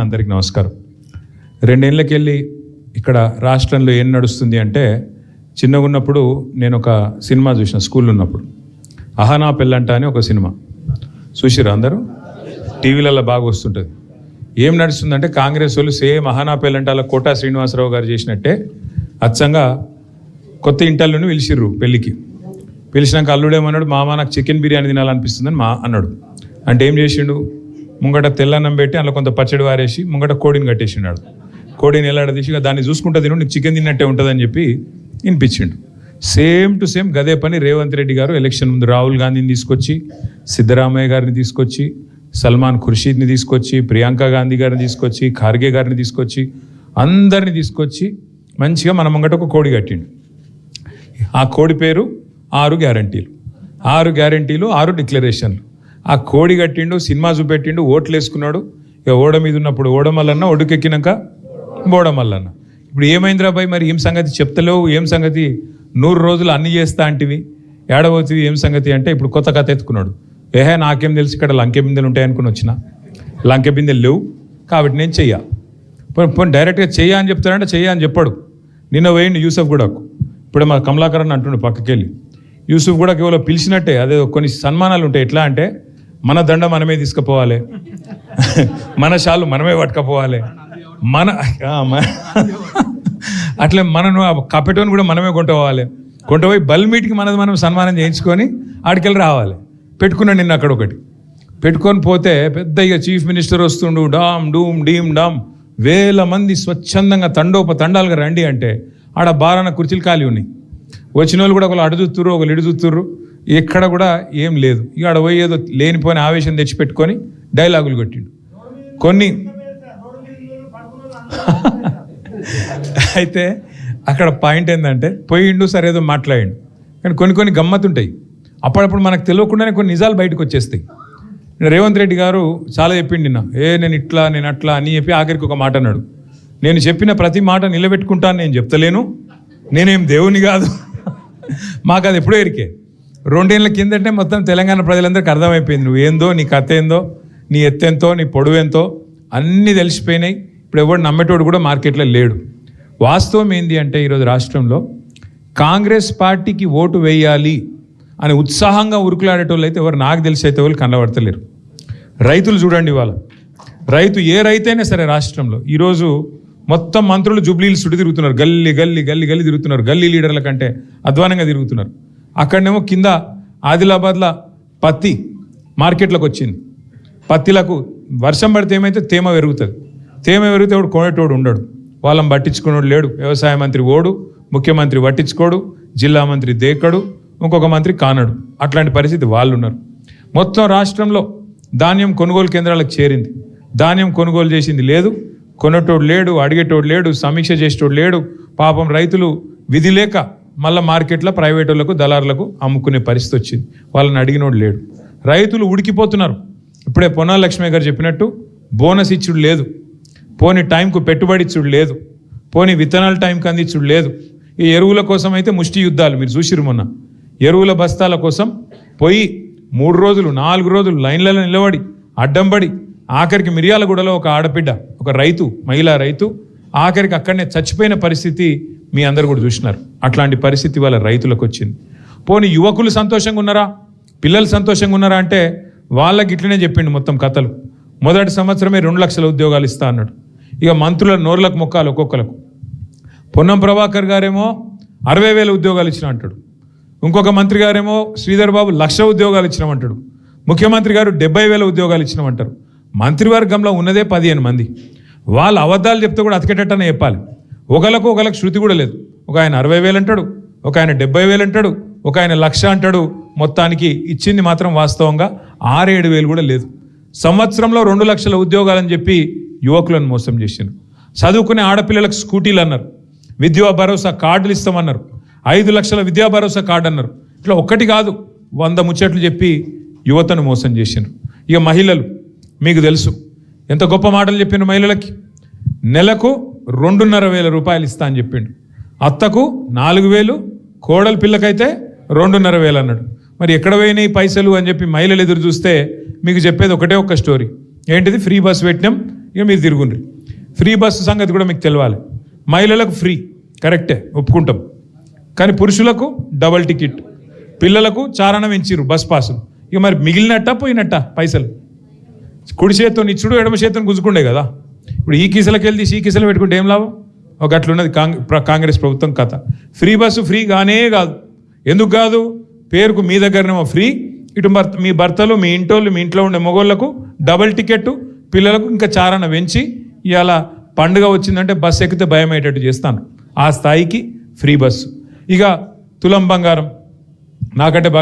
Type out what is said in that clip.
అందరికీ నమస్కారం. 2 ఏళ్ళకెళ్ళి ఇక్కడ రాష్ట్రంలో ఏం నడుస్తుంది అంటే, చిన్నగా ఉన్నప్పుడు నేను ఒక సినిమా చూసిన స్కూల్లో ఉన్నప్పుడు, అహానా పెళ్ళంట అని ఒక సినిమా చూసిరా అందరూ? టీవీలలో బాగా వస్తుంటుంది. ఏం నడుస్తుందంటే, కాంగ్రెస్ వాళ్ళు సేమ్ అహానా పెళ్ళంట అలా కోటా శ్రీనివాసరావు గారు చేసినట్టే అచ్చంగా కొత్త ఇంటల్లోనే పిలిచిర్రు పెళ్ళికి. పిలిచినాక అల్లుడేమన్నాడు, మామ నాకు చికెన్ బిర్యానీ తినాలనిపిస్తుందని అన్నాడు. అంటే ఏం చేసిండు, ముంగట తెల్లన్నం పెట్టి అందులో కొంత పచ్చడి వారేసి ముంగట కోడిని కట్టేసినాడు. కోడిని ఎలాడదీసి దాన్ని చూసుకుంటా తిను, నీకు చికెన్ తిన్నట్టే ఉంటుందని చెప్పి వినిపించిండు. సేమ్ టు సేమ్ గదే పని రేవంత్ రెడ్డి గారు ఎలక్షన్ ముందు రాహుల్ గాంధీని తీసుకొచ్చి, సిద్ధరామయ్య గారిని తీసుకొచ్చి, సల్మాన్ ఖుర్షీద్ని తీసుకొచ్చి, ప్రియాంక గాంధీ గారిని తీసుకొచ్చి, ఖార్గే గారిని తీసుకొచ్చి, అందరిని తీసుకొచ్చి మంచిగా మన ముంగట ఒక కోడి కట్టిండు. ఆ కోడి పేరు 6 గ్యారంటీలు. 6 గ్యారంటీలు, 6 డిక్లరేషన్లు. ఆ కోడి కట్టిండు, సినిమా చూపెట్టిండు, ఓట్లు వేసుకున్నాడు. ఇక ఓడ మీద ఉన్నప్పుడు ఓడమల్లన్న, ఒడ్డుకెక్కినాక బోడమల్లన్న. ఇప్పుడు ఏమైందిరా బాయ్, మరి ఏం సంగతి చెప్తలేవు, ఏం సంగతి 100 రోజులు అన్ని చేస్తా అంటివి, ఏడవచ్చి ఏం సంగతి అంటే ఇప్పుడు కొత్త కథ ఎత్తుకున్నాడు. నాకేం తెలుసు, ఇక్కడ లంకె బిందెలు ఉంటాయనుకుని వచ్చిన, లంకె బిందెలు లేవు కాబట్టి నేను చెయ్యా. పోనీ డైరెక్ట్గా చెయ్యా అని చెప్తాడంటే చెయ్యా అని చెప్పాడు. నిన్న పోయిండు యూసఫ్ గూడకు. ఇప్పుడు మా కమలాకరన్ అంటుండు పక్కకెళ్ళి, యూసుఫ్ కూడా కేవలం పిలిచినట్టే. అదే కొన్ని సన్మానాలు ఉంటాయి. ఎట్లా అంటే, మన దండ మనమే తీసుకుపోవాలి, మన షాలు మనమే పట్టుకపోవాలి, అట్లా మనను కపెటోని కూడా మనమే కొంటపోయి బల్మీటికి మనది మనం సన్మానం చేయించుకొని ఆడికెళ్ళి రావాలి. పెట్టుకున్నాడు నిన్న అక్కడ ఒకటి పెట్టుకొని పోతే, పెద్ద ఇక చీఫ్ మినిస్టర్ వస్తుండు, డామ్ డూమ్ డీమ్ డామ్, 1000 మంది స్వచ్ఛందంగా తండోపతండాలుగా రండి అంటే ఆడ బారాన కుర్చీలు ఖాళీ ఉన్నాయి. వచ్చిన వాళ్ళు కూడా ఒకళ్ళు అడు చూస్తుర్రు, ఒకళ్ళు ఇడు చూస్తుర్రు, ఎక్కడ కూడా ఏం లేదు. ఇక ఆడ పోయి ఏదో లేనిపోయిన ఆవేశం తెచ్చిపెట్టుకొని డైలాగులు కొట్టిండు కొన్ని. అయితే అక్కడ పాయింట్ ఏంటంటే, పోయిండు సరే ఏదో మాట్లాడిండు, కానీ కొన్ని గమ్మత్తుంటాయి. అప్పుడప్పుడు మనకు తెలియకుండానే కొన్ని నిజాలు బయటకు వచ్చేస్తాయి. రేవంత్ రెడ్డి గారు చాలా చెప్పిండు నిన్న, నేను ఇట్లా నేను అట్లా అని చెప్పి ఆఖరికి ఒక మాట అన్నాడు, నేను చెప్పిన ప్రతి మాట నిలబెట్టుకుంటాను, నేను చెప్తలేను, నేనేం దేవుని కాదు. మాకు అది ఎప్పుడో ఎరికే. 2 ఏళ్ళ కిందటే మొత్తం తెలంగాణ ప్రజలందరికీ అర్థమైపోయింది, నువ్వు ఏందో, నీ కథ ఏందో, నీ ఎత్తెంతో, నీ పొడవు ఎంతో అన్నీ తెలిసిపోయినాయి. ఇప్పుడు ఎవడు నమ్మేటోడు కూడా మార్కెట్లో లేడు. వాస్తవం ఏంటి అంటే, ఈరోజు రాష్ట్రంలో కాంగ్రెస్ పార్టీకి ఓటు వేయాలి అని ఉత్సాహంగా ఉరుకులాడేటోళ్ళు అయితే ఎవరు, నాకు తెలిసి అయితే వాళ్ళు కనబడతలేరు. రైతులు చూడండి, ఇవాళ రైతు ఏ రైతైనా సరే రాష్ట్రంలో ఈరోజు మొత్తం మంత్రులు జూబ్లీలు చుట్టూ తిరుగుతున్నారు, గల్లీ గల్లీ గల్లీ గల్లీ తిరుగుతున్నారు, గల్లీ లీడర్ల కంటే అధ్వానంగా తిరుగుతున్నారు. అక్కడనేమో కింద ఆదిలాబాద్లో పత్తి మార్కెట్లోకి వచ్చింది. పత్తిలకు వర్షం పడితే ఏమైతే తేమ పెరుగుతుంది, తేమ పెరిగితే వాడు కొనేటోడు ఉండడు, వాళ్ళని పట్టించుకునేవాడు లేడు. వ్యవసాయ మంత్రి ఓడు, ముఖ్యమంత్రి పట్టించుకోడు, జిల్లా మంత్రి దేకడు, ఇంకొక మంత్రి కానడు. అట్లాంటి పరిస్థితి వాళ్ళు ఉన్నారు. మొత్తం రాష్ట్రంలో ధాన్యం కొనుగోలు కేంద్రాలకు చేరింది, ధాన్యం కొనుగోలు చేసింది లేదు, కొనేటోడు లేడు, అడిగేటోడు లేడు, సమీక్ష చేసేటోడు లేడు. పాపం రైతులు విధి లేక మళ్ళీ మార్కెట్లో ప్రైవేట్ వాళ్ళకు, దళారులకు అమ్ముకునే పరిస్థితి వచ్చింది. వాళ్ళని అడిగినోడు లేడు. రైతులు ఉడికిపోతున్నారు. ఇప్పుడే పొన్నాల లక్ష్మయ్య గారు చెప్పినట్టు, బోనస్ ఇచ్చుడు లేదు, పోని టైంకు పెట్టుబడి ఇచ్చుడు లేదు, పోని విత్తనాలు టైంకి అందించుడు లేదు. ఈ ఎరువుల కోసం అయితే ముష్టి యుద్ధాలు మీరు చూసిరు. మొన్న ఎరువుల బస్తాల కోసం పోయి 3 రోజులు 4 రోజులు లైన్లలో నిలబడి అడ్డంబడి, ఆఖరికి మిర్యాలగూడలో ఒక ఆడబిడ్డ, ఒక రైతు, మహిళా రైతు, ఆఖరికి అక్కడనే చచ్చిపోయిన పరిస్థితి మీ అందరు కూడా చూసినారు. అట్లాంటి పరిస్థితి వాళ్ళ రైతులకు వచ్చింది. పోనీ యువకులు సంతోషంగా ఉన్నారా, పిల్లలు సంతోషంగా ఉన్నారా అంటే, వాళ్ళకి ఇట్లనే చెప్పిండు మొత్తం కథలు. మొదటి సంవత్సరమే 2 లక్షల ఉద్యోగాలు ఇస్తా అన్నాడు. ఇక మంత్రుల నోర్లకు మొక్కాలు ఒక్కొక్కలకు. పొన్నం ప్రభాకర్ గారేమో 60,000 ఉద్యోగాలు ఇచ్చిన అంటాడు, ఇంకొక మంత్రి గారేమో శ్రీధర్ బాబు 1,00,000 ఉద్యోగాలు ఇచ్చినామంటాడు, ముఖ్యమంత్రి గారు 70,000 ఉద్యోగాలు ఇచ్చినామంటారు. మంత్రివర్గంలో ఉన్నదే 15 మంది. వాళ్ళు అబద్ధాలు చెప్తే కూడా అతికేటట్టనే చెప్పాలి. ఒకళ్ళకు శృతి కూడా లేదు. ఒక ఆయన 60,000 అంటాడు, ఒక ఆయన 70,000 అంటాడు, ఒక ఆయన 1,00,000 అంటాడు. మొత్తానికి ఇచ్చింది మాత్రం వాస్తవంగా 6-7 కూడా లేదు. సంవత్సరంలో 2 లక్షల ఉద్యోగాలని చెప్పి యువకులను మోసం చేసిండు. చదువుకునే ఆడపిల్లలకు స్కూటీలు అన్నారు, విద్యా భరోసా కార్డులు ఇస్తామన్నారు, 5 లక్షల విద్యా భరోసా కార్డు అన్నారు. ఇట్లా ఒక్కటి కాదు, 100 ముచ్చట్లు చెప్పి యువతను మోసం చేసిండ్రు. ఇక మహిళలు మీకు తెలుసు ఎంత గొప్ప మాటలు చెప్పిండు. మహిళలకి నెలకు 2,500 రూపాయలు ఇస్తా అని చెప్పిండు. అత్తకు 4,000, కోడలు పిల్లకైతే 2,500 అన్నాడు. మరి ఎక్కడ పోయినాయి పైసలు అని చెప్పి మహిళలు ఎదురు చూస్తే మీకు చెప్పేది ఒకటే ఒక్క స్టోరీ. ఏంటిది? ఫ్రీ బస్ పెట్టినాం, ఇక మీరు తిరుగుండ్రి. ఫ్రీ బస్సు సంగతి కూడా మీకు తెలవాలి. మహిళలకు ఫ్రీ, కరెక్టే, ఒప్పుకుంటాం. కానీ పురుషులకు డబల్ టికెట్, పిల్లలకు చారణం ఇచ్చిర్రు బస్ పాసులు. ఇక మరి మిగిలినట్ట పోయినట్ట పైసలు? కుడి చేతితో ఇచ్చుడు, ఎడమ చేతితో గుంజుకుండే కదా. ఇప్పుడు ఈ కిసలకి వెళ్ళి ఈ కిసలు పెట్టుకుంటే ఏం లాభం? ఒక అట్లున్నది కాంగ్రెస్ ప్రభుత్వం కథ. ఫ్రీ బస్సు ఫ్రీ కానే కాదు. ఎందుకు కాదు? పేరుకు మీ దగ్గరనేమో ఫ్రీ, ఇటు మీ భర్తలు, మీ ఇంటోళ్ళు, మీ ఇంట్లో ఉండే మగోళ్లకు డబల్ టికెట్, పిల్లలకు ఇంకా చారణ పెంచి ఇవాళ పండుగ వచ్చిందంటే బస్సు ఎక్కితే భయం అయ్యేటట్టు చేస్తాను. ఆ స్థాయికి ఫ్రీ బస్సు. ఇక తులం బంగారం నాకంటే బాగా